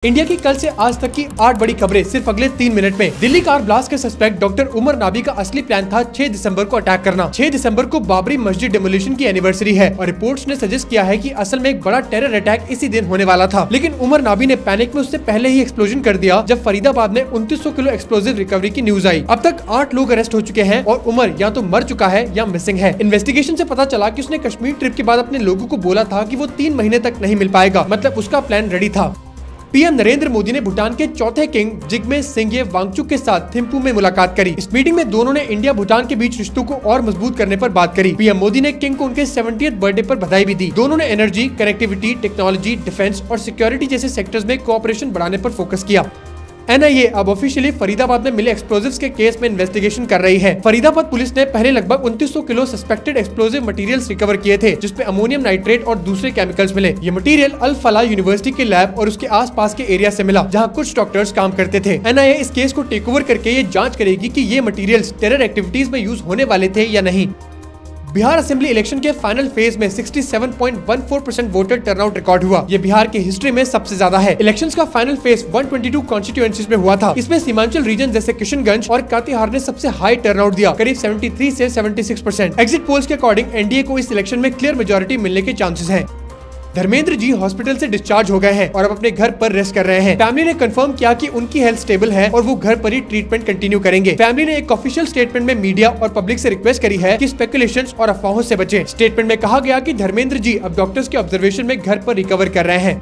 India की कल से आज तक की 8 बड़ी खबरें सिर्फ अगले 3 मिनट में। दिल्ली कार ब्लास्ट के सस्पेक्ट डॉक्टर उमर नाबी का असली प्लान था 6 दिसंबर को अटैक करना। 6 दिसंबर को बाबरी मस्जिद डेमोलिशन की एनिवर्सरी है और रिपोर्ट्स ने सजेस्ट किया है कि असल में एक बड़ा टेरर अटैक इसी दिन होने वाला था। लेकिन उमर नाबी ने पैनिक में उससे पहले ही एक्सप्लोजन कर दिया जब फरीदाबाद में 2900 किलो एक्सप्लोजिव रिकवरी की न्यूज आई। अब तक 8 लोग अरेस्ट हो चुके हैं और उमर या तो मर चुका है या मिसिंग है। इन्वेस्टिगेशन से पता चला कि उसने कश्मीर ट्रिप के बाद अपने लोगों को बोला था कि वो 3 महीने तक नहीं मिल पाएगा, मतलब उसका प्लान रेडी था। पीएम नरेंद्र मोदी ने भूटान के चौथे किंग जिग्मे सिंघे वांगचुक के साथ थिम्पू में मुलाकात करी। इस मीटिंग में दोनों ने इंडिया भूटान के बीच रिश्तों को और मजबूत करने पर बात करी। पीएम मोदी ने किंग को उनके 70th बर्थडे पर बधाई भी दी। दोनों ने एनर्जी, कनेक्टिविटी, टेक्नोलॉजी, डिफेंस और सिक्योरिटी जैसे सेक्टर्स में कोऑपरेशन बढ़ाने पर फोकस किया। एनआईए अब ऑफिशियली फरीदाबाद में मिले एक्सप्लोजिव्स के केस में इन्वेस्टिगेशन कर रही है। फरीदाबाद पुलिस ने पहले लगभग 2900 kilo suspected explosive materials recover किए थे, जिसमें अमोनियम नाइट्रेट और दूसरे केमिकल्स मिले। ये मटेरियल अल फलाह यूनिवर्सिटी के लैब और उसके आसपास के एरिया से मिला, जहां कुछ डॉक्टर्स काम करते थे। एनआईए इस केस को टेक ओवर करके ये जांच करेगी कि ये मटेरियल्स टेरर एक्टिविटीज में यूज होने वाले थे या नहीं। बिहार असेंबली इलेक्शन के फाइनल फेज में 67.14% वोटर टर्नआउट रिकॉर्ड हुआ। ये बिहार की हिस्ट्री में सबसे ज्यादा है। इलेक्शंस का फाइनल फेज 122 कॉन्स्टिट्यूएंसीज में हुआ था। इसमें सीमांचल रीजन जैसे किशनगंज और कातिहार ने सबसे हाई टर्नआउट दिया, करीब 73 से 76%। एग्जिट पोल्स के अकॉर्डिंग एनडीए को इस इलेक्शन में क्लियर मेजोरिटी मिलने के चांसेस हैं। धर्मेंद्र जी हॉस्पिटल से डिस्चार्ज हो गए हैं और अब अपने घर पर रेस्ट कर रहे हैं। फैमिली ने कंफर्म किया कि उनकी हेल्थ स्टेबल है और वो घर पर ही ट्रीटमेंट कंटिन्यू करेंगे। फैमिली ने एक ऑफिशियल स्टेटमेंट में मीडिया और पब्लिक से रिक्वेस्ट करी है कि स्पेकुलेशंस और अफवाहों से बचें। स्टेटमेंट में कहा गया कि धर्मेंद्र जी अब डॉक्टर्स के ऑब्जर्वेशन में घर पर रिकवर कर रहे हैं।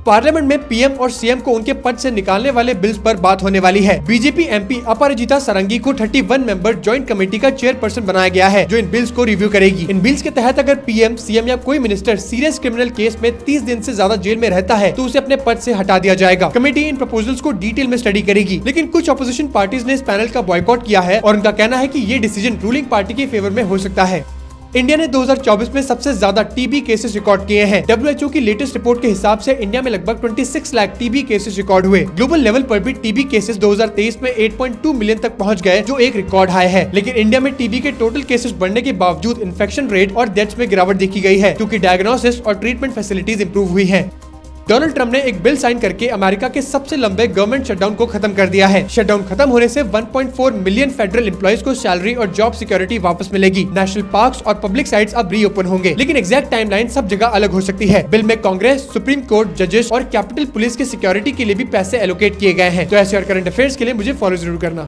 पार्लियामेंट में पीएम और सीएम को उनके पद से निकालने वाले बिल्स पर बात होने वाली है। बीजेपी एमपी अपराजिता सारंगी को 31 मेंबर ज्वाइंट कमेटी का चेयरपर्सन बनाया गया है, जो इन बिल्स को रिव्यू करेगी। इन बिल्स के तहत अगर पीएम, सीएम या कोई मिनिस्टर सीरियस क्रिमिनल केस में 30 दिन से ज्यादा जेल में रहता है तो उसे अपने पद से हटा दिया जाएगा। कमेटी इन प्रपोजल्स को डिटेल में स्टडी करेगी, लेकिन कुछ ऑपोजिशन पार्टीज ने इस पैनल का बॉयकॉट किया है और उनका कहना है कि ये डिसीजन रूलिंग पार्टी के फेवर में हो सकता है। इंडिया ने 2024 में सबसे ज्यादा टीबी केसेस रिकॉर्ड किए हैं। WHO की लेटेस्ट रिपोर्ट के हिसाब से इंडिया में लगभग 26 लाख टीबी केसेस रिकॉर्ड हुए। ग्लोबल लेवल पर भी टीबी केसेस 2023 में 8.2 मिलियन तक पहुंच गए, जो एक रिकॉर्ड हाई है। लेकिन इंडिया में टीबी के टोटल केसेस बढ़ने के बावजूद इन्फेक्शन रेट और डेथ्स में गिरावट देखी गई है, क्योंकि डायग्नोसिस और ट्रीटमेंट फैसिलिटीज इंप्रूव हुई है। डोनाल्ड ट्रंप ने एक बिल साइन करके अमेरिका के सबसे लंबे गवर्नमेंट शटडाउन को खत्म कर दिया है। शटडाउन खत्म होने से 1.4 मिलियन फेडरल एम्प्लॉइज को सैलरी और जॉब सिक्योरिटी वापस मिलेगी। नेशनल पार्क्स और पब्लिक साइट्स अब रीओपन होंगे, लेकिन एग्जैक्ट टाइमलाइन सब जगह अलग हो सकती है। बिल में कांग्रेस, सुप्रीम कोर्ट, जजेस और कैपिटल पुलिस की सिक्योरिटी के लिए भी पैसे एलोकेट किए गए हैं। तो ऐसे और करंट अफेयर्स के लिए मुझे फॉलो जरूर करना।